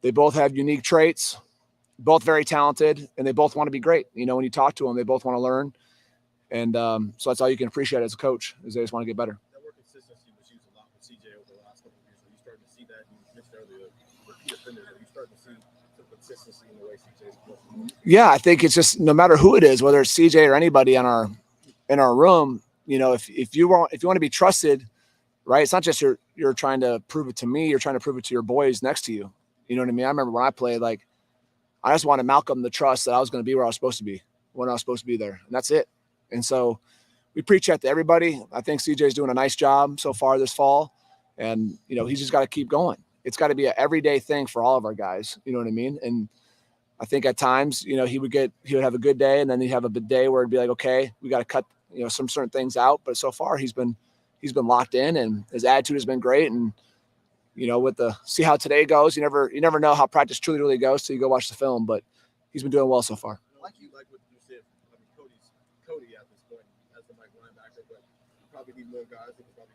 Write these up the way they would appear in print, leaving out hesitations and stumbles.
They both have unique traits, both very talented, and they both want to be great. You know, when you talk to them, they both want to learn. And so that's all you can appreciate as a coach, is they just want to get better. That word consistency was used a lot with CJ over the last couple of years. Are you starting to see that? You mentioned earlier, repeat offenders. Are you starting to see some consistency in the way CJ is playing? Yeah, I think it's just no matter who it is, whether it's CJ or anybody in our room, you know, if you want to be trusted, right? It's not just you're trying to prove it to me, you're trying to prove it to your boys next to you. You know what I mean? I remember when I played, like, I just wanted Malcolm to trust that I was going to be where I was supposed to be when I was supposed to be there. And that's it. And so we preach that to everybody. I think CJ's doing a nice job so far this fall. And, you know, he's just got to keep going. It's got to be an everyday thing for all of our guys. You know what I mean? And I think at times, you know, he would have a good day, and then he'd have a bad day where it'd be like, okay, we got to cut, you know, some certain things out. But so far he's been locked in, and his attitude has been great. And, you know, see how today goes. You never know how practice truly goes till you go watch the film, but he's been doing well so far. Like what you said, I mean, Cody at this point as the Mike linebacker, but you probably need more guys that can probably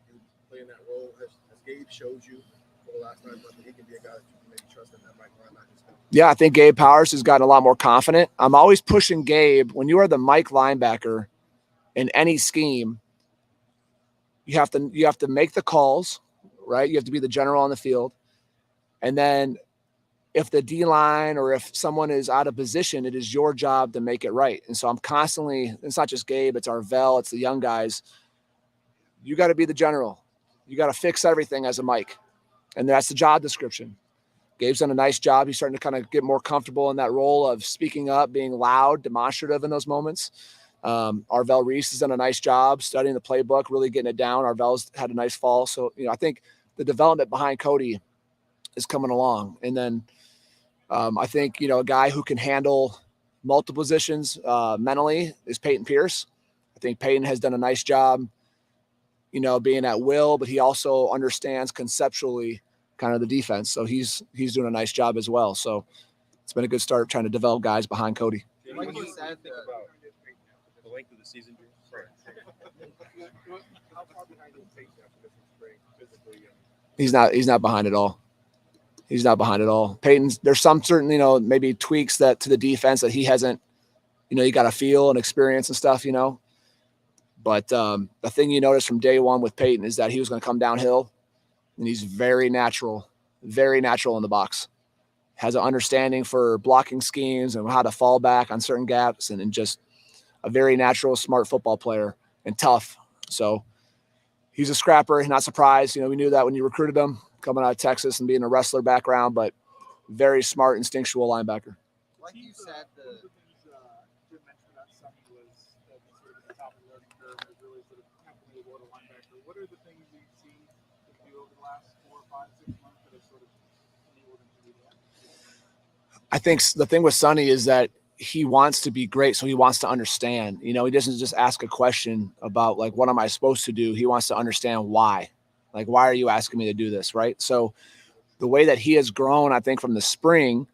play in that role. As Gabe showed you for the last 9 months, that he can be a guy that you can maybe trust in that Mike linebacker spot. Yeah, I think Gabe Powers has gotten a lot more confident. I'm always pushing Gabe. When you are the Mike linebacker in any scheme, you have to make the calls, right? You have to be the general on the field. And then if the D-line or if someone is out of position, it is your job to make it right. And so I'm constantly, it's not just Gabe, it's Arvell, it's the young guys. You got to be the general. You got to fix everything as a Mike. And that's the job description. Gabe's done a nice job. He's starting to kind of get more comfortable in that role of speaking up, being loud, demonstrative in those moments. Arvell Reese has done a nice job studying the playbook, really getting it down. Arvell's had a nice fall. So, you know, I think the development behind Cody is coming along. And then I think, you know, a guy who can handle multiple positions mentally is Peyton Pierce. I think Peyton has done a nice job, you know, being at will, but he also understands conceptually kind of the defense. So he's doing a nice job as well. So it's been a good start trying to develop guys behind Cody. What do you think about the length of the season? How far behind is Peyton after this spring physically? He's not behind at all. He's not behind at all. Peyton's, there's some certain, you know, maybe tweaks that to the defense that he hasn't, you know, you got to feel and experience and stuff, you know. But the thing you notice from day one with Peyton is that he was going to come downhill, and he's very natural in the box. Has an understanding for blocking schemes and how to fall back on certain gaps, and just a very natural, smart football player and tough. So he's a scrapper. Not surprised. You know, we knew that when you recruited him coming out of Texas and being a wrestler background, but very smart, instinctual linebacker. Like you said, the Jim mentioned about Sonny was sort of at the top of the learning curve and really sort of acclimated well to linebacker. What are the things you've seen him do over the last 4, 5, 6 months that have sort of enabled him to do that? I think the thing with Sonny is that he wants to be great, so he wants to understand. You know, he doesn't just ask a question about, like, what am I supposed to do? He wants to understand why. Like, why are you asking me to do this, right? So the way that he has grown, I think, from the spring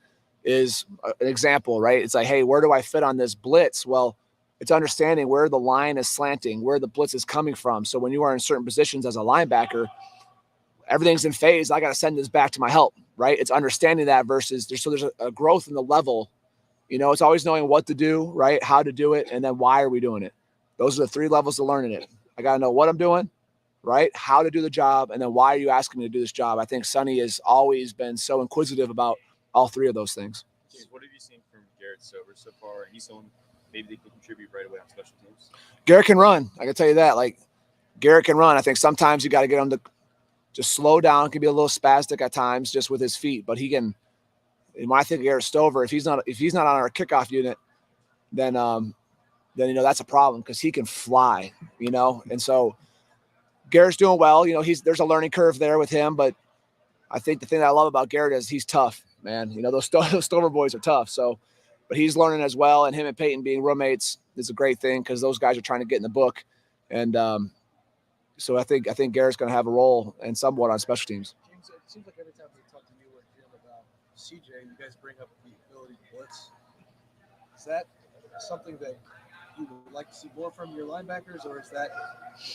is an example, right? It's like, hey, where do I fit on this blitz? Well, it's understanding where the line is slanting, where the blitz is coming from. So when you are in certain positions as a linebacker, everything's in phase. I got to send this back to my help, right? It's understanding that versus there's a growth in the level. You know, it's always knowing what to do, right? How to do it, and then why are we doing it? Those are the 3 levels of learning it. I got to know what I'm doing, right? How to do the job, and then why are you asking me to do this job? I think Sonny has always been so inquisitive about all 3 of those things. James, what have you seen from Garrett Stover so far? He's someone maybe they can contribute right away on special teams. Garrett can run. I can tell you that. Like, Garrett can run. I think sometimes you got to get him to just slow down. Can be a little spastic at times just with his feet, but he can. And when I think of Garrett Stover, if he's not on our kickoff unit, then you know that's a problem because he can fly, you know. And so Garrett's doing well. You know, there's a learning curve there with him, but I think the thing that I love about Garrett is he's tough, man. You know, those Stover boys are tough. So, but he's learning as well, and him and Peyton being roommates is a great thing because those guys are trying to get in the book, and so I think Garrett's going to have a role and somewhat on special teams. James, it seems like every time we talk to you or Jim about CJ, you guys bring up the ability to blitz. Is that something that you would like to see more from your linebackers, or is that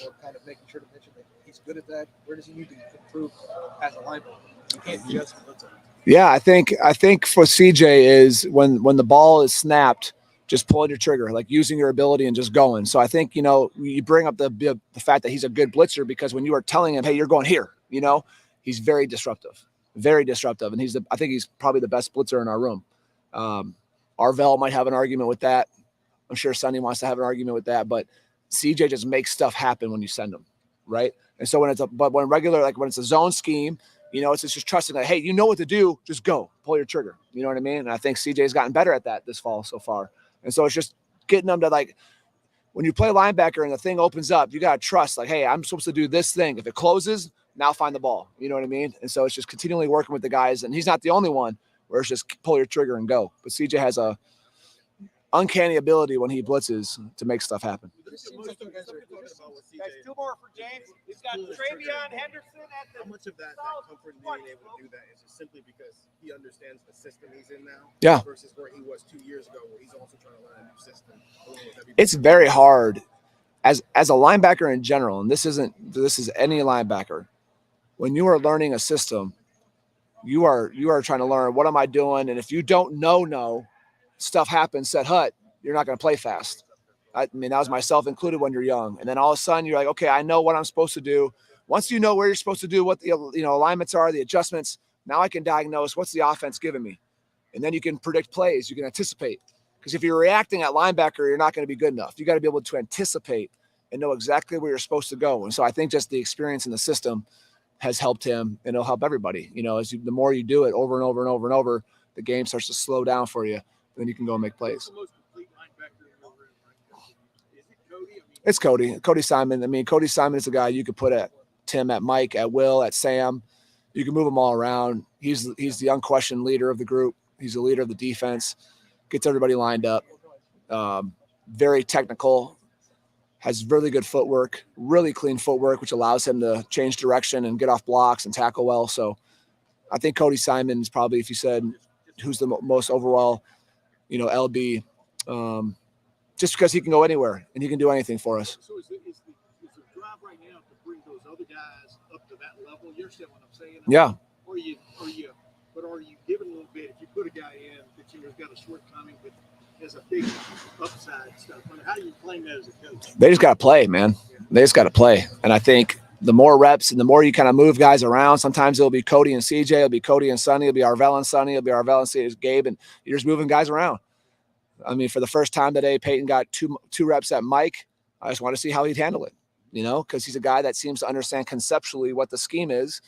more kind of making sure to mention that he's good at that? Where does he need to improve as a linebacker? Yeah, I think for CJ is when the ball is snapped, just pulling your trigger, like using your ability and just going. So I think, you bring up the fact that he's a good blitzer because when you are telling him, hey, you're going here, he's very disruptive. And I think he's probably the best blitzer in our room. Arvell might have an argument with that. I'm sure Sonny wants to have an argument with that, but CJ just makes stuff happen when you send him, right? And so when it's a zone scheme, it's just trusting that, hey, you know what to do, just go, pull your trigger. You know what I mean? And I think CJ's gotten better at that this fall so far. And so it's just getting them to, like, when you play linebacker and the thing opens up, you got to trust, like, hey, I'm supposed to do this thing. If it closes, now find the ball. You know what I mean? And so it's just continually working with the guys. And he's not the only one where it's just pull your trigger and go. But CJ has a uncanny ability when he blitzes to make stuff happen. Guys, two more for James. He's got Travion Henderson at the. How much of that comfort in being able to do that is just simply because he understands the system he's in now? Yeah. Versus where he was 2 years ago, where he's also trying to learn a new system. It's very hard as a linebacker in general, and this is any linebacker. When you are learning a system, you are trying to learn, what am I doing? And if you don't know, stuff happens, set hut, you're not going to play fast. I mean, that was myself included when you're young. And then all of a sudden you're like, okay, I know what I'm supposed to do. Once you know where you're supposed to do, what the alignments are, the adjustments, now I can diagnose what's the offense giving me. And then you can predict plays, you can anticipate. Because if you're reacting at linebacker, you're not going to be good enough. You got to be able to anticipate and know exactly where you're supposed to go. And so I think just the experience in the system has helped him, and it'll help everybody. The more you do it over and over and over and over, the game starts to slow down for you. Then you can go and make plays. It's Cody. Cody Simon. I mean, Cody Simon is a guy you could put at Tim, at Mike, at Will, at Sam. You can move them all around. He's the unquestioned leader of the group. He's the leader of the defense. Gets everybody lined up. Very technical. Has really good footwork. Really clean footwork, which allows him to change direction and get off blocks and tackle well. So I think Cody Simon is probably, if you said who's the most overall, LB, just because he can go anywhere and he can do anything for us. So is the drive right now to bring those other guys up to that level? You understand what I'm saying? Yeah. Are you giving a little bit? If you put a guy in that has got a shortcoming but has a big upside stuff, how do you claim that as a coach? They just got to play, man. They just got to play. And I think the more reps and the more you kind of move guys around, sometimes it'll be Cody and CJ, it'll be Cody and Sonny, it'll be Arvell and Sonny, it'll be Arvell and CJ, Gabe, and you're just moving guys around. I mean, for the first time today, Peyton got two reps at Mike. I just want to see how he'd handle it, because he's a guy that seems to understand conceptually what the scheme is.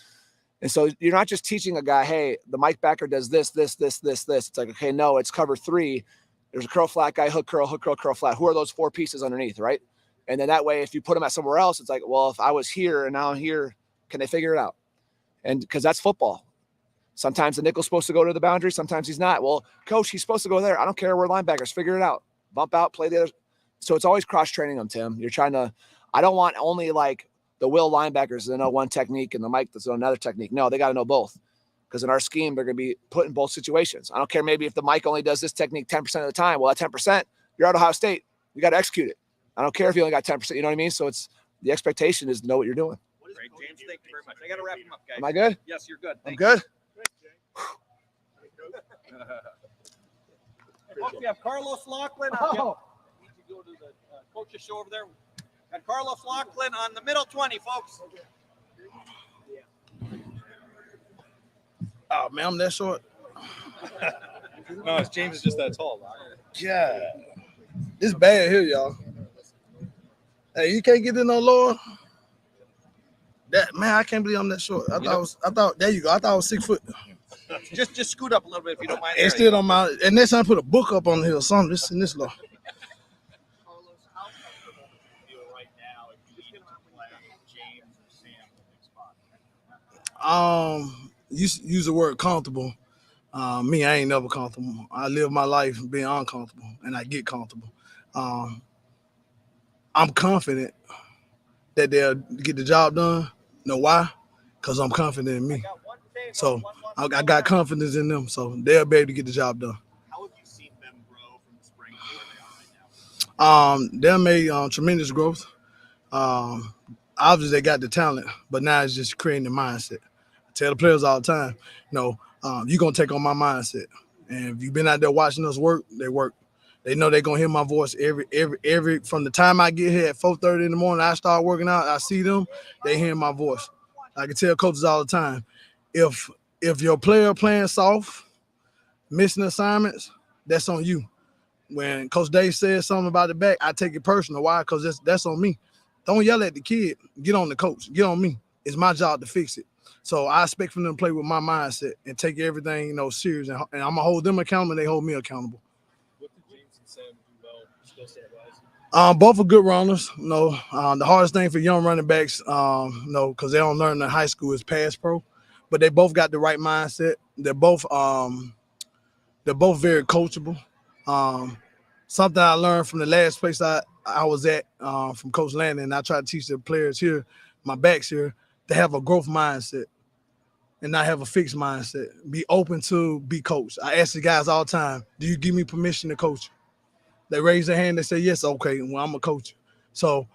And so you're not just teaching a guy, hey, the Mike backer does this. It's like, okay, no, it's cover three. There's a curl flat guy, hook curl flat. Who are those four pieces underneath, right? And then that way, if you put them at somewhere else, it's like, well, if I was here and now I'm here, can they figure it out? And because that's football. Sometimes the nickel's supposed to go to the boundary. Sometimes he's not. Well, coach, he's supposed to go there. I don't care. We're linebackers. Figure it out. Bump out, play the other. So it's always cross-training them, Tim. You're trying to – I don't want only like the Will linebackers to know one technique and the Mike that's another technique. No, they got to know both. Because in our scheme, they're going to be put in both situations. I don't care maybe if the Mike only does this technique 10% of the time. Well, at 10%, you're at Ohio State. You got to execute it. I don't care if you only got 10%. You know what I mean? So it's the expectation is to know what you're doing. Great, James. Thank you very much. I got to wrap him up, guys. Am I good? Yes, you're good. I'm good. Folks, we have Carlos Laughlin. Oh. Need to go to the coach's show over there. Got Carlos Laughlin on the middle 20, folks. Oh man, I'm that short. No, James is just that tall. Yeah, it's bad here, y'all. Hey, you can't get in no lower. That man, I can't believe I'm that short. I thought there you go. I thought I was 6 foot. Just scoot up a little bit if you don't mind. It's still on my. And next time I put a book up on here or something. This in this low. Carlos, how comfortable do you feel right now if you need to play James or Sam in the big spot? Use the word comfortable. Me, I ain't never comfortable. I live my life being uncomfortable, and I get comfortable. I'm confident that they'll get the job done. Know why? Because I'm confident in me. So I got confidence in them, so they'll be able to get the job done. How have you seen them grow from the spring to where they are right now? They made tremendous growth. Obviously, they got the talent, but now it's just creating the mindset tell the players all the time, you're gonna take on my mindset. And if you've been out there watching us work, they work. They know they're gonna hear my voice every from the time I get here at 4:30 in the morning. I start working out. I see them. They hear my voice. I can tell coaches all the time, if your player playing soft, missing assignments, that's on you. When Coach Dave says something about the back, I take it personal. Why? Because that's on me. Don't yell at the kid. Get on the coach. Get on me. It's my job to fix it. So I expect from them to play with my mindset and take everything, serious. And I'm gonna hold them accountable, and they hold me accountable. What did James and Sam do well, skill set wise? Both are good runners. The hardest thing for young running backs, because they don't learn in high school is pass pro, but they both got the right mindset. They're both very coachable. Something I learned from the last place I was at from Coach Landon, and I try to teach the players here, my backs here, to have a growth mindset and not have a fixed mindset. Be open to be coached. I ask the guys all the time, do you give me permission to coach? They raise their hand, they say, yes, okay, well, I'm a coach. So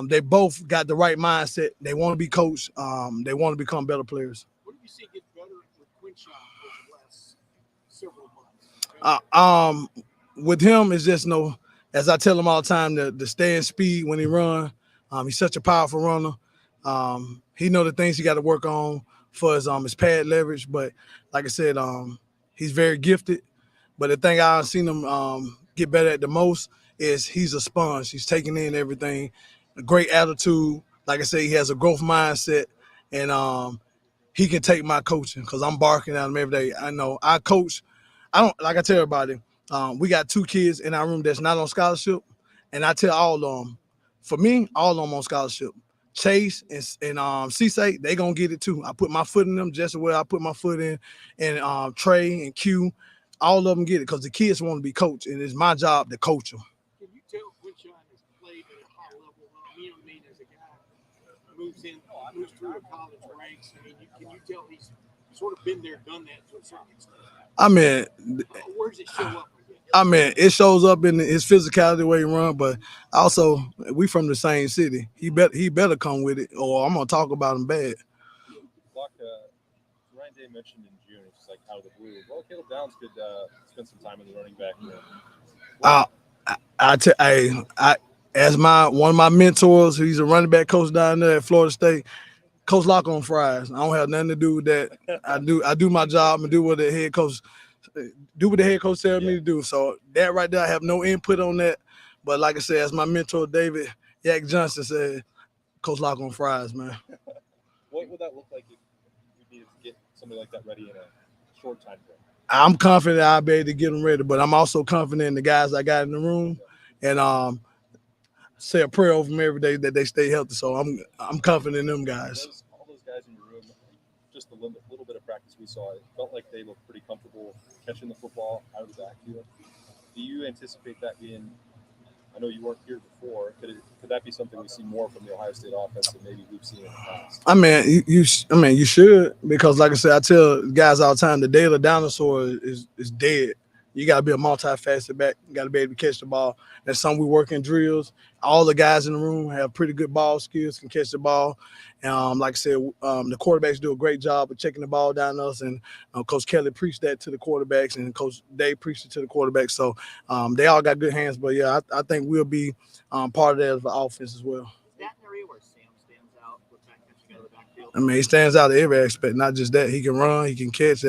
they both got the right mindset. They want to be coached. They want to become better players. What do you see get better with Quinshon over the last several months? With him, it's just as I tell him all the time, the stay in speed when he run. He's such a powerful runner. He know the things he got to work on for his pad leverage. But like I said, he's very gifted. But the thing I've seen him get better at the most is he's a sponge. He's taking in everything. A great attitude. Like I said, he has a growth mindset, and he can take my coaching because I'm barking at him every day. I know I coach. I don't like I tell everybody. We got 2 kids in our room that's not on scholarship, and I tell all of them, for me, all of them on scholarship. Chase and Cisse, they gonna get it too. I put my foot in them just as well I put my foot in, and Trey and Q, all of them get it because the kids want to be coached, and it's my job to coach them. Can you tell Quinshon has played at a high level? I mean, as a guy moves through the college ranks, can you tell he's sort of been there, done that to a certain extent? I mean, where does it show up? It shows up in his physicality, the way he run, but also we from the same city. He better come with it, or I'm gonna talk about him bad. Block, Ryan Day mentioned in June, it's just like out of the blue. Well, Caleb Downs could spend some time in the running back room. As one of my mentors, he's a running back coach down there at Florida State. Coach Lock on fries. I don't have nothing to do with that. I do my job and do what the head coach tells me to do. So that right there, I have no input on that. But like I said, as my mentor David Yak Johnson said, Coach Lock on fries, man. What would that look like if you needed to get somebody like that ready in a short time frame? I'm confident I'll be able to get them ready, but I'm also confident in the guys I got in the room, and say a prayer over them every day that they stay healthy. So I'm confident in them guys. All those guys in your room, just a little bit of practice we saw, it felt like they looked pretty comfortable catching the football out of the backfield. Do you anticipate that being? I know you weren't here before. Could that be something we see more from the Ohio State offense than maybe we've seen in the past? You should, because like I said, I tell guys all the time, the day of the dinosaur is dead. You got to be a multifaceted back. You got to be able to catch the ball. That's something we work in drills. All the guys in the room have pretty good ball skills, can catch the ball. Like I said, the quarterbacks do a great job of checking the ball down us, and Coach Kelly preached that to the quarterbacks, and Coach Dave preached it to the quarterbacks. So they all got good hands. But, yeah, I think we'll be part of that as the offense as well. Is that an area where Sam stands out with that catching out of the backfield? He stands out in every aspect, not just that. He can run, he can catch.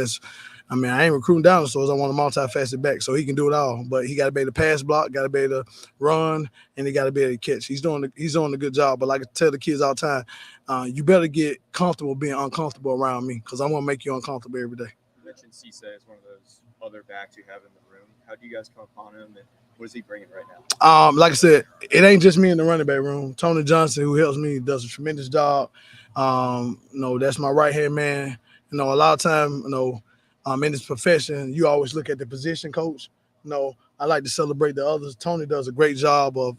I ain't recruiting dinosaurs. I want a multifaceted back, so he can do it all. But he got to be able to pass block, got to be able to run, and he got to be able to catch. He's doing a good job. But like I tell the kids all the time, you better get comfortable being uncomfortable around me, because I'm going to make you uncomfortable every day. You mentioned Cisse as one of those other backs you have in the room. How do you guys come upon him, and what is he bringing right now? Like I said, it ain't just me in the running back room. Tony Johnson, who helps me, does a tremendous job. That's my right-hand man. A lot of time, in this profession, you always look at the position coach. I like to celebrate the others. Tony does a great job of,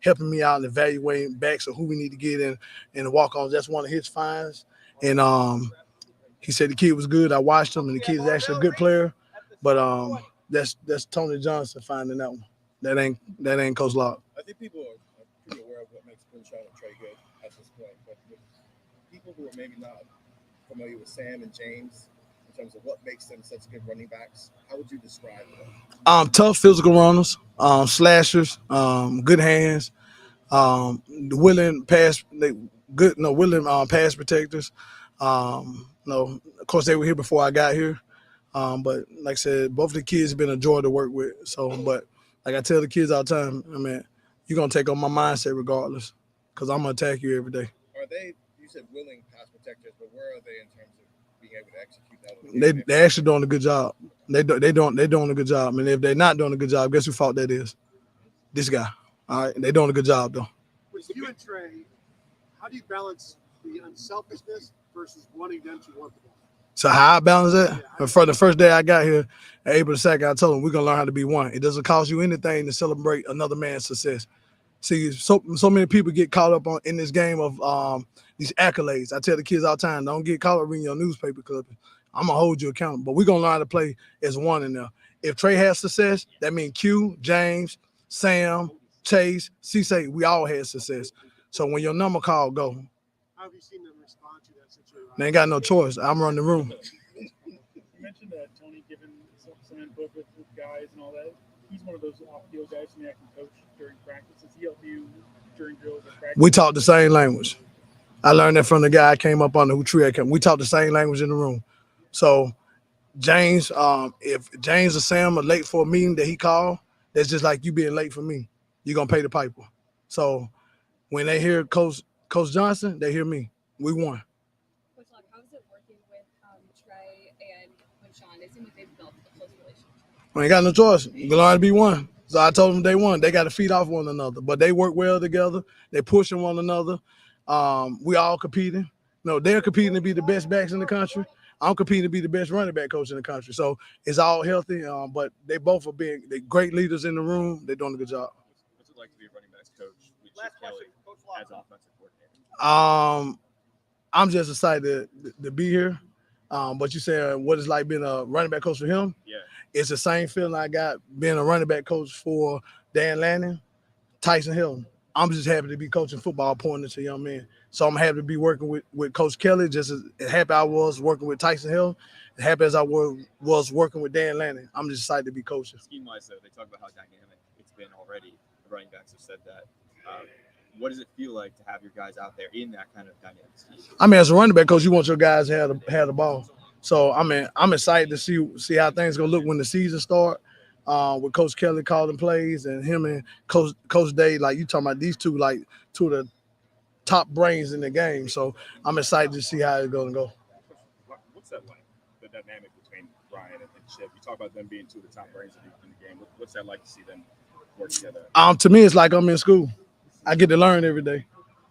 helping me out and evaluating backs of who we need to get in and walk-ons. That's one of his finds. And he said the kid was good. I watched him, and the kid is actually a good player. But that's Tony Johnson finding that one. That ain't Coach Lock. I think people are pretty aware of what makes Quinshon and Trey good at this point. But people who are maybe not familiar with Sam and James in terms of what makes them such good running backs. How would you describe them? Tough physical runners, slashers, good hands, willing pass, willing pass protectors. Of course they were here before I got here. But like I said, both of the kids have been a joy to work with. So, but like I tell the kids all the time, I mean, you're gonna take on my mindset regardless, because I'm gonna attack you every day. Are they? You said willing pass protectors, but where are they in terms of being able to execute that? They actually doing a good job. They're doing a good job. And if they're not doing a good job, guess whose fault that is? This guy. All right, they're doing a good job though. With you and Trey, how do you balance the unselfishness versus wanting them to want the ball? So how I balance that? For the first day I got here, April 2nd, I told them we're gonna learn how to be one. It doesn't cost you anything to celebrate another man's success. See, so many people get caught up in this game of these accolades. I tell the kids all the time, don't get caught up reading your newspaper clipping. I'm gonna hold you accountable, but we're gonna learn how to play as one in there. If Trey has success, that means Q, James, Sam, Chase, Cisse, we all had success. So when your number call, go. How have you seen them respond to that situation? They ain't got no choice. I'm running the room. You mentioned Tony giving some input with guys and all that. He's one of those off-field guys who can coach during practice. Does he help you during drills and practice? We talk the same language. I learned that from the guy I came up under who Trey came. We talk the same language in the room. So James, if James or Sam are late for a meeting that he called, that's just like you being late for me. You're gonna pay the piper. So when they hear Coach Johnson, they hear me. We won. Coach Locke, how is it working with Trey and Quinshon? It seems like they've built a close relationship. We ain't got no choice. We're learn to be one. So I told them day one, they got to feed off one another. But they work well together. They pushing one another. We all competing. No, they're competing to be the best backs in the country. I'm competing to be the best running back coach in the country. So it's all healthy. But they both are being great leaders in the room. They're doing a good job. What's it like to be a running backs coach with Chip Kelly as offensive coordinator? I'm just excited to be here. But you said what it's like being a running back coach for him? Yeah. It's the same feeling I got being a running back coach for Dan Lanning, Tyson Hill. I'm just happy to be coaching football, pointing to young men. So I'm happy to be working with Coach Kelly, just as happy I was working with Tyson Hill, as happy as I was working with Dan Lanning. I'm just excited to be coaching. Scheme-wise, though, they talk about how dynamic it's been already. The running backs have said that. What does it feel like to have your guys out there in that kind of dynamic scheme? I mean, as a running back coach, you want your guys to have the ball. So I mean, I'm excited to see how things gonna look when the season start. With Coach Kelly calling plays and him and Coach Day, like you talking about these two, like two of the top brains in the game. So I'm excited to see how it's gonna go. What's that like? The dynamic between Ryan and Chip. You talk about them being two of the top brains in the game. What's that like to see them work together? To me, it's like I'm in school. I get to learn every day.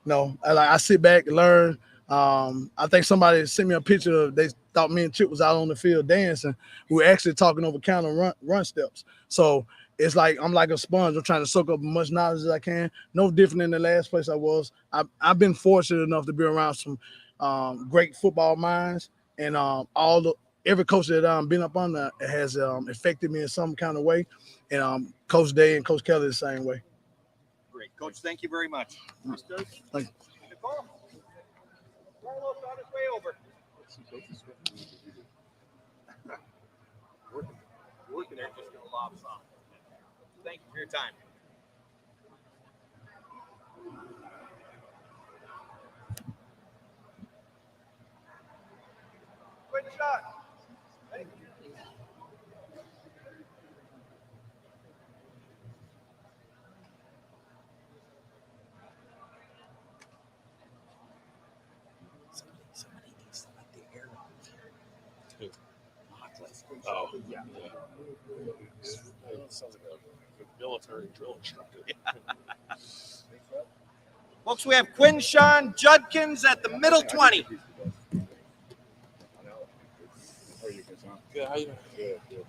I sit back and learn. I think somebody sent me a picture of, they thought me and Chip was out on the field dancing. We were actually talking over counter run steps. So it's like I'm like a sponge. I'm trying to soak up as much knowledge as I can. No different than the last place I was. I've been fortunate enough to be around some great football minds, and every coach that I've been up under has affected me in some kind of way. And Coach Day and Coach Kelly the same way. Great. Coach, thank you very much. Thank you. Nicole, Carlos on his way over. Working there, just going to lob some. Thank you for your time. Quick shot. Thank you. Oh, yeah. Sounds like a military drill instructor. Folks, we have Quinshon Judkins at the middle 20. Good, how you doing? Good.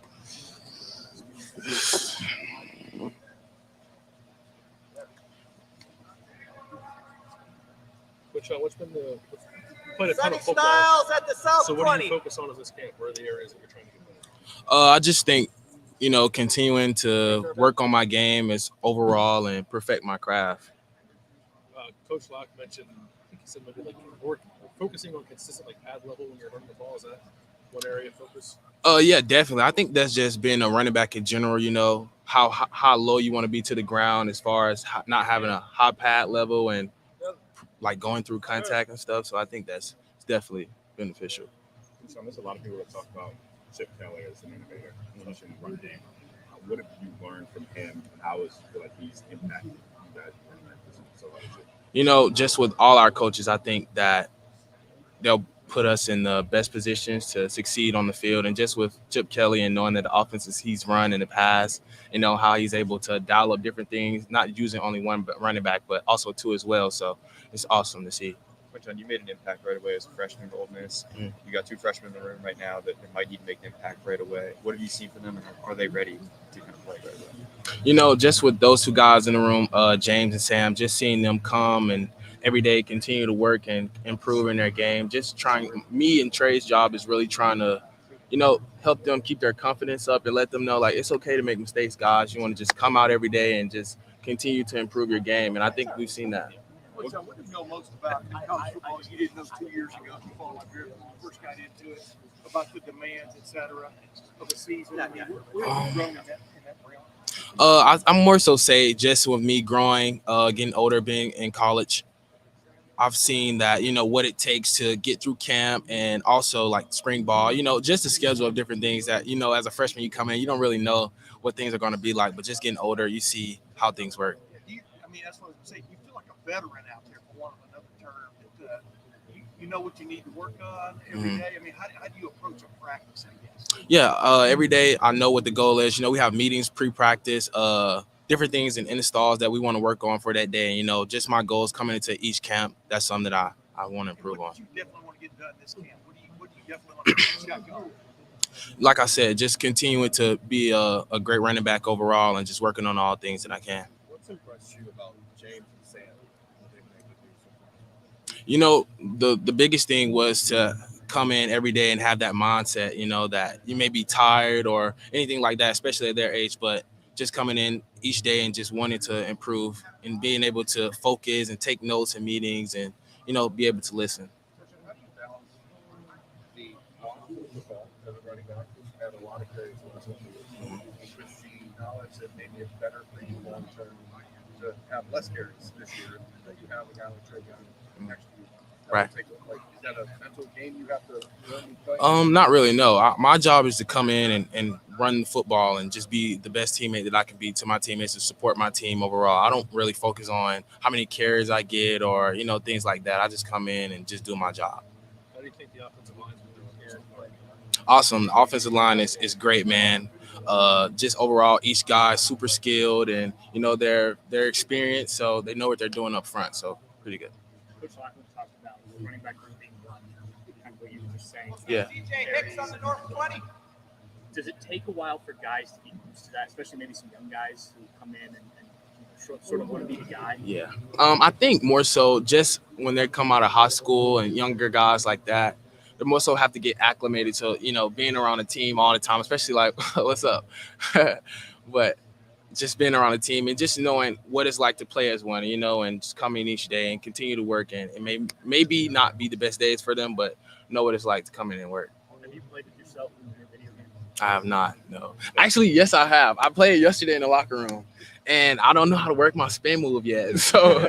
What's been played a ton Sunny of football. Styles at the south So 20. what do you focus on as this camp? Where are the areas that you're trying to get better? I just think, continuing to work on my game is overall and perfect my craft. Coach Locke mentioned, I think he said maybe like focusing on consistent like pad level when you're running the ball, is that one area of focus? Yeah, definitely. I think that's just being a running back in general. How low you want to be to the ground as far as not having a high pad level and like going through contact and stuff. So I think that's definitely beneficial. So there's a lot of people that talk about Chip Kelly as an innovator, especially in the run game. What have you learned from him? How is like he's impacted you guys running that position so much? Just with all our coaches, I think that they'll put us in the best positions to succeed on the field. And just with Chip Kelly and knowing that the offenses he's run in the past, how he's able to dial up different things, not using only one running back, but also two as well. So it's awesome to see. Quinshon, you made an impact right away as a freshman at Ole Miss. Mm. You got two freshmen in the room right now that might need to make an impact right away. What have you seen from them, and are they ready to kind of play right away? Just with those two guys in the room, James and Sam, just seeing them come and every day continue to work and improve in their game. Just trying, me and Trey's job is really trying to, help them keep their confidence up and let them know, like, it's okay to make mistakes, guys. You want to just come out every day and just continue to improve your game. And I think we've seen that. What do you know most about college football you didn't know 2 years ago before you first got into it, about the demands, et cetera, of the season? I mean, where have you grown in that realm? I'm more so say just with me growing, getting older, being in college, I've seen that, what it takes to get through camp and also like spring ball, just the schedule of different things that, as a freshman, you come in, you don't really know what things are going to be like, but just getting older, you see how things work. That's what I was saying. You feel like a veteran out there, for want of another term. That, you know what you need to work on every day. I mean, how do you approach a practice, I guess? Yeah, every day I know what the goal is. We have meetings pre-practice, different things in installs that we want to work on for that day. Just my goals coming into each camp. That's something that I want to improve on. What do you definitely want to get done this camp? What do you definitely want to get going? Like I said, just continuing to be a great running back overall and just working on all things that I can. What's impressed you about James and Sam? The biggest thing was to come in every day and have that mindset, that you may be tired or anything like that, especially at their age, but just coming in each day and just wanting to improve and being able to focus and take notes in meetings and, be able to listen. How do you balance the football as a running back who's had a lot of carries last year? With the knowledge that maybe it's better for you long term to have less carries this year than you have a guy like Trey Young next year. Right. Is that a mental game you have to learn to play? Not really, no. My job is to come in and run football and just be the best teammate that I can be to my teammates, to support my team overall. I don't really focus on how many carries I get or, things like that. I just come in and just do my job. How do you think the offensive line is doing here? Awesome. The offensive line is great, man. Just overall, each guy is super skilled and, they're experienced, so they know what they're doing up front. So pretty good. Coach Lockwood talked about running back room being run, kind of what you were just saying. Yeah. DJ Hicks on the North 20. Does it take a while for guys to get used to that, especially maybe some young guys who come in and sort of want to be the guy? Yeah. I think more so just when they come out of high school and younger guys like that, they more so have to get acclimated to, being around a team all the time, especially like, what's up? But just being around a team and just knowing what it's like to play as one, and just come in each day and continue to work. And it maybe not be the best days for them, but know what it's like to come in and work. Have you played with yourself in your video game? I have not, no. Actually, yes, I have. I played yesterday in the locker room, and I don't know how to work my spin move yet. So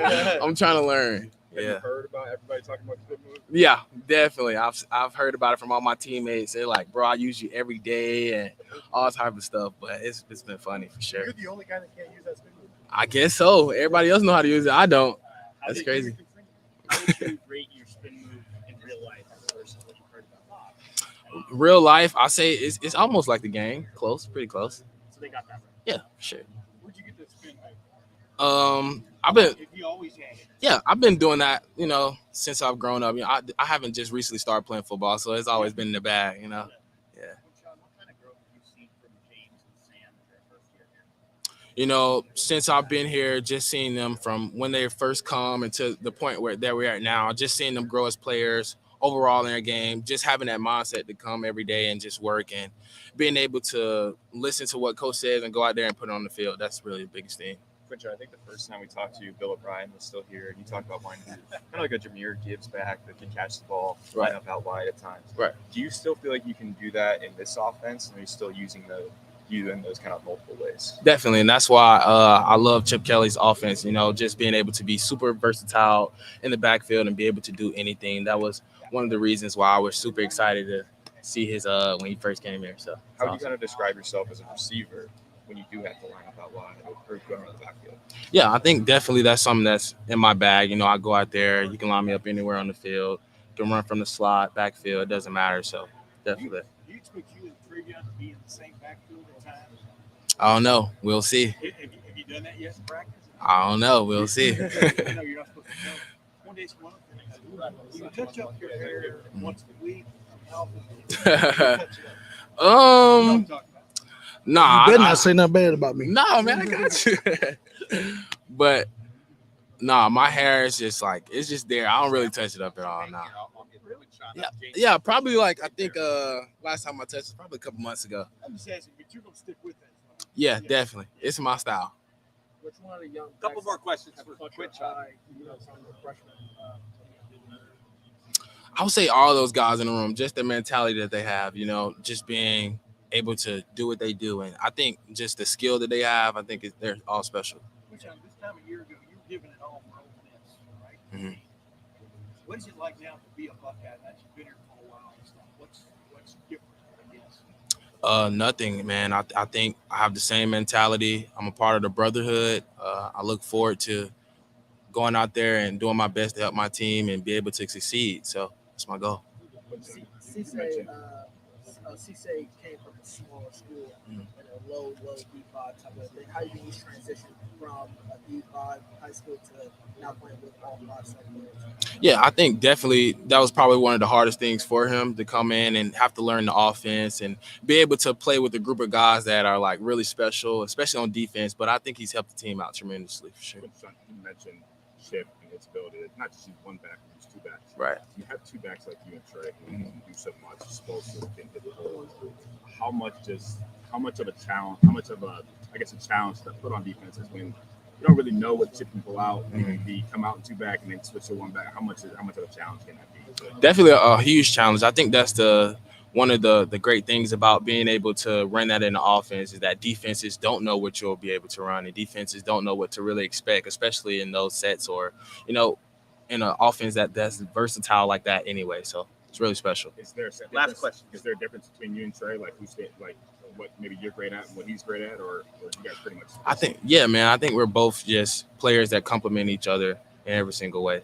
I'm trying to learn. Have you heard about everybody talking about the spin move? Yeah, definitely. I've heard about it from all my teammates. They're like, bro, I use you every day and all type of stuff. But it's been funny for sure. You're the only guy that can't use that spin move? I guess so. Everybody else know how to use it. I don't. That's crazy. How would you rate your spin move in real life versus what you've heard about? Real life, I say it's almost like the game. Close, pretty close. So they got that right. Yeah, for sure. Where'd you get that spin move? If you always had it. Yeah, I've been doing that, since I've grown up. I haven't just recently started playing football, so it's always been in the bag, Yeah. What kind of growth have you seen from James and Sam in their first year here? Since I've been here, just seeing them from when they first come and to the point where we're at now, just seeing them grow as players overall in their game, just having that mindset to come every day and just work and being able to listen to what coach says and go out there and put it on the field. That's really the biggest thing. Quinshon, I think the first time we talked to you, Bill O'Brien was still here, and you talked about wanting to kind of like a Jameer Gibbs back that can catch the ball, line up out wide at times. Right. Do you still feel like you can do that in this offense, and are you still using you in those kind of multiple ways? Definitely, and that's why I love Chip Kelly's offense. You know, just being able to be super versatile in the backfield and be able to do anything. That was one of the reasons why I was super excited to see his when he first came here. So how do you kind of describe yourself as a receiver when you do have to line up out wide or go around the backfield? Yeah, I think definitely that's something that's in my bag. You know, I go out there, you can line me up anywhere on the field, you can run from the slot, backfield, it doesn't matter. So definitely. Do you expect you and Travion to be in the same backfield at times? I don't know. We'll see. Have you done that yet in practice? I don't know. We'll see. I know you're not supposed to know. One day's one thing. You touch up your hair once a week. Nah, You better not say nothing bad about me. Nah, man, I got you. But nah, my hair is just like it's just there. I don't really touch it up at all now. Yeah, probably like I think last time I touched it probably a couple months ago. I'm just asking, but you're gonna stick with that. Yeah, definitely. It's my style. Which one of the young Couple more questions for Quinshon. You know, some of the freshmen. I would say all those guys in the room, just the mentality that they have, you know, just being able to do what they do. And I think just the skill that they have, I think they're all special. Quinshon, this time a year ago, you were giving it all for Ole Miss, right? Mm-hmm. What is it like now to be a Buckeye? That you've been here for a while and stuff. What's different, I guess? Nothing, man. I think I have the same mentality. I'm a part of the brotherhood. I look forward to going out there and doing my best to help my team and be able to succeed. So that's my goal. Cisse came from a smaller school in a low D5 type of thing. How do you transition from a D5 high school to now playing with all 5 players? Yeah, I think definitely that was probably one of the hardest things for him to come in and have to learn the offense and be able to play with a group of guys that are like really special, especially on defense. But I think he's helped the team out tremendously for sure. You mentioned Chip and his ability to not just use one back, but use 2 backs. Right. You have 2 backs like you and Trey who can do so much, explosive, can hit the hole. How much of a challenge, a challenge to put on defense is when you don't really know what Chip can pull out and come out in 2 back and then switch to 1 back. How much of a challenge can that be? Definitely a huge challenge. I think that's one of the great things about being able to run that in the offense is that defenses don't know what you'll be able to run, and defenses don't know what to really expect, especially in those sets or, you know, in an offense that's versatile like that anyway. So it's really special. Last question. Is there a difference between you and Trey, like what maybe you're great at and what he's great at, or you guys pretty much? I think, yeah, man. I think we're both just players that complement each other in every single way.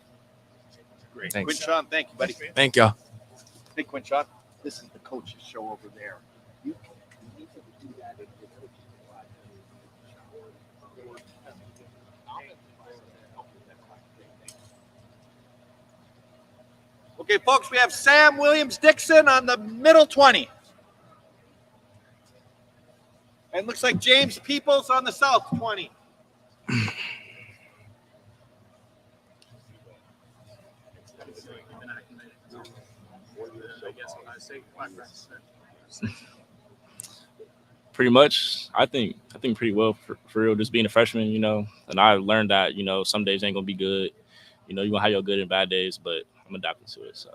Great. Thanks. Quinshon, thank you, buddy. Thank y'all. Hey, Quinshon, this is the coach's show over there. You need to do that in your coaching life. Okay, folks, we have Sam Williams-Dixon on the middle 20. And looks like James Peoples on the south 20. Pretty much, I think pretty well for real. Just being a freshman, you know, and I learned that, you know, some days ain't gonna be good. You know, you're gonna have your good and bad days, but I'm adapting to it. So.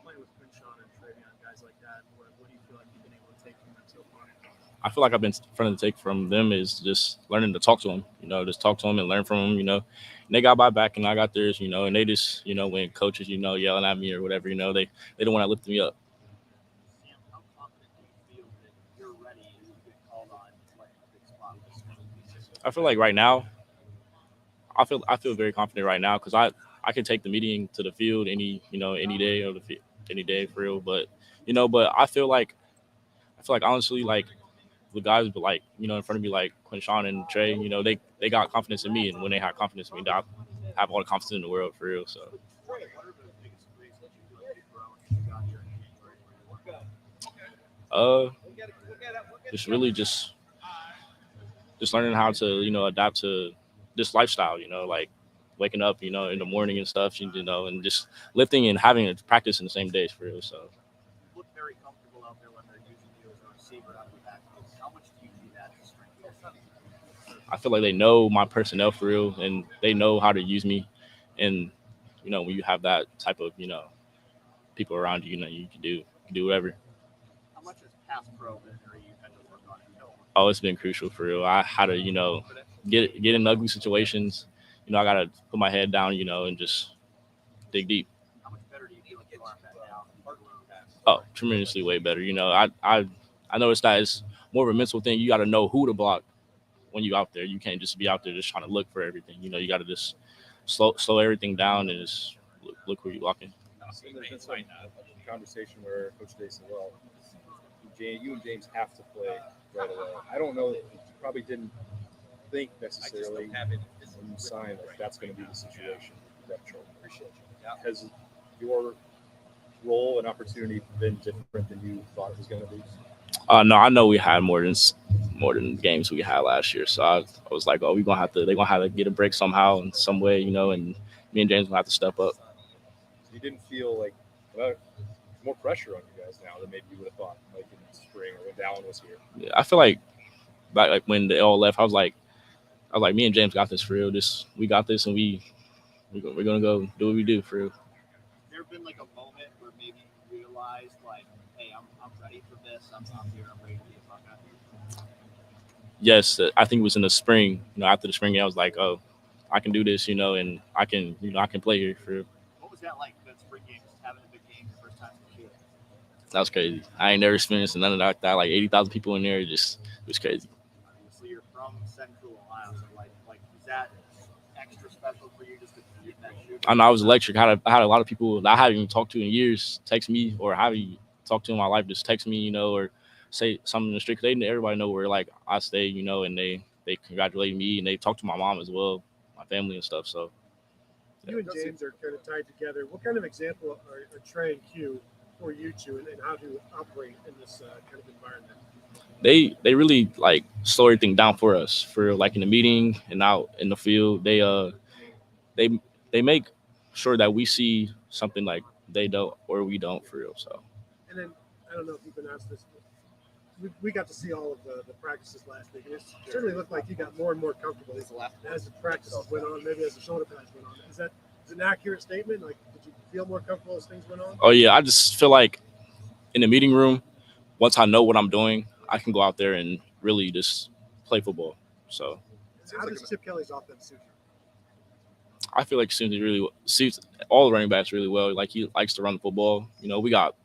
Playing with Quinshon and Travion, guys like that, what do you feel like you've been able to take from them so far? I feel like I've been trying to take from them is just learning to talk to them. You know, just talk to them and learn from them. You know, and they got my back and I got theirs. You know, and they just, you know, when coaches, you know, yelling at me or whatever, you know, they don't want to lift me up. How confident do you feel that you're ready if you get called on to play in a big spot? I feel like right now, I feel very confident right now because I can take the meeting to the field any day of any day for real. But I feel like honestly, like the guys, but like, you know, in front of me, like Quinshon and Trey, you know, they got confidence in me, and when they have confidence in me, I have all the confidence in the world for real. So. Just learning how to, you know, adapt to this lifestyle, you know, like waking up, you know, in the morning and stuff, you know, and just lifting and having to practice in the same days for real. So. You look very comfortable out there when they're using you as a receiver out of the backfield. How much do you see that as strength? I feel like they know my personnel for real, and they know how to use me. And when you have that type of people around you, you can do whatever. How much has pass pro been, or you had to work on it? Oh, it's been crucial for real. I had to get in ugly situations. I gotta put my head down, and just dig deep. How much better do you feel like you are at that now? Oh, tremendously way better. I noticed that it's more of a mental thing. You got to know who to block when you out there. You can't just be out there just trying to look for everything. You got to just slow everything down and just look where you're blocking. So there's been some conversation where Coach Day said, "Well, you and James have to play right away." I don't know. You probably didn't think necessarily when you signed that's going to be the situation. Has your role and opportunity been different than you thought it was going to be? No, I know we had more than games we had last year. So I was like, oh, they're gonna have to get a break somehow in some way, and me and James gonna have to step up. You didn't feel like more pressure on you guys now than maybe you would have thought, like in the spring or when Dallin was here. Yeah, I feel like when they all left, I was like, me and James got this for real. We got this, and we're gonna go do what we do for real. There been like a moment where maybe you realized like, hey, I'm ready for this. I'm here. I'm ready to be a Buckeye. Yes, I think it was in the spring. After the spring game, I was like, oh, I can do this, and I can play here for real. What was that like? That spring game, just having a big game the first time for you? That was crazy. I ain't never experienced none of that. Like 80,000 people in there, it was crazy. Obviously, you're from Central Ohio, so like is that extra special for you just to get that shoot? I know I was electric. I had a lot of people that I haven't even talked to in years text me, or haven't talked to in my life just text me, or say something in the street. Cause everybody know where like I stay, and they congratulate me, and they talk to my mom as well, my family and stuff. So you and James are kind of tied together. What kind of example are Trey and Q for you two, and how to operate in this kind of environment? They really like slow everything down for us, for like in the meeting and out in the field. They make sure that we see something like they don't or we don't for real. So. And then I don't know if you've been asked this. We got to see all of the practices last week, and it certainly looked like you got more and more comfortable as the practices went on, maybe as the shoulder pads went on. Is an accurate statement? Like, did you feel more comfortable as things went on? Oh yeah, I just feel like in the meeting room, once I know what I'm doing, I can go out there and really just play football. So how does Chip Kelly's offense suit you? I feel like suits all the running backs really well. Like he likes to run the football. We got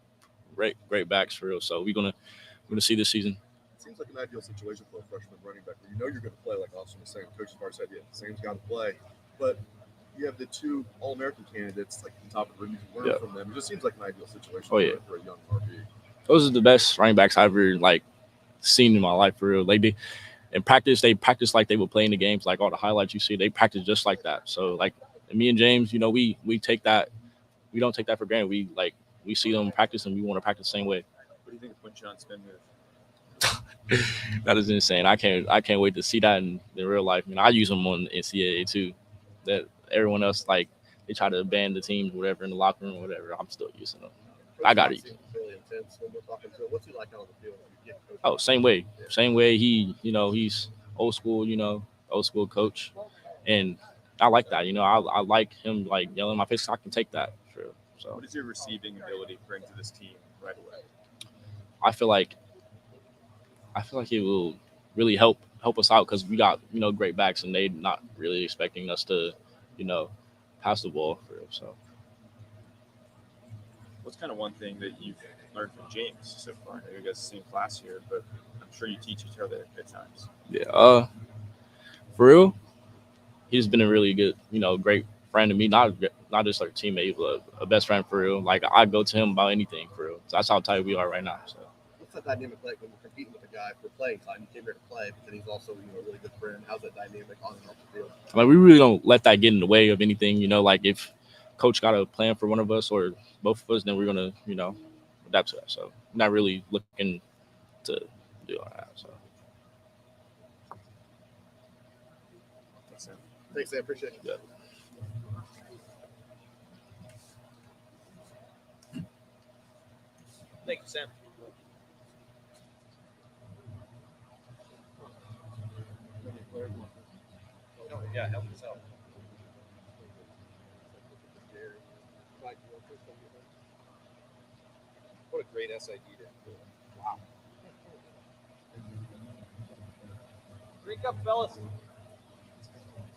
great backs for real. So we're gonna see this season. It seems like an ideal situation for a freshman running back where you're going to play, like Austin was saying. Coach Farr said, yeah, Sam's got to play. But you have the two All-American candidates, like the top of the league, you learn from them. It just seems like an ideal situation for a young RB. Those are the best running backs I've ever seen in my life for real. In practice, they practice like they would play in the games, like all the highlights you see, they practice just like that. So me and James, we take that, we don't take that for granted. We see them practice and we want to practice the same way. What do you think of Quinshon spin move? That is insane. I can't wait to see that in real life. I use them on NCAA too. That everyone else they try to ban the teams, whatever, in the locker room, or whatever. I'm still using them. I got it. Really intense when we're talking to him. What's he like on the field? Oh, same way. He, he's old school coach, and I like that. I like him yelling in my face. I can take that. Sure. So. What does your receiving ability bring to this team right away? I feel like it will really help us out because we got great backs and they're not really expecting us to pass the ball for real. So what's kind of one thing that you've learned from James so far? I know you guys the same class here, but I'm sure you teach each other at times. Yeah, for real, he's been a really good great friend to me, not just like a teammate, but a best friend for real. I go to him about anything for real. So that's how tight we are right now. So. What's that dynamic like when you're competing with a guy for playing time? You came here to play, but then he's also a really good friend. How's that dynamic on and off the field? We really don't let that get in the way of anything. If coach got a plan for one of us or both of us, then we're gonna adapt to that. So I'm not really looking to do all that. So thanks, Sam. Appreciate it. Yeah. Thank you, Sam. Very much. Yeah, help us out. What a great SID to wow. Drink up, fellas.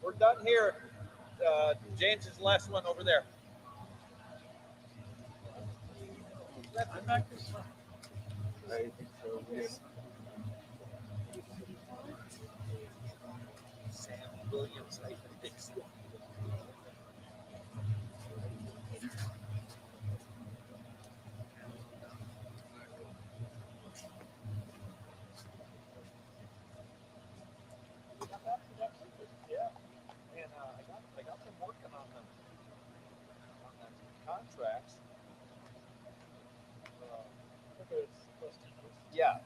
We're done here. James is the last one over there. I think so. Yes. Sam Williams, I think so. Yeah, and I got them working on the contracts. Yeah,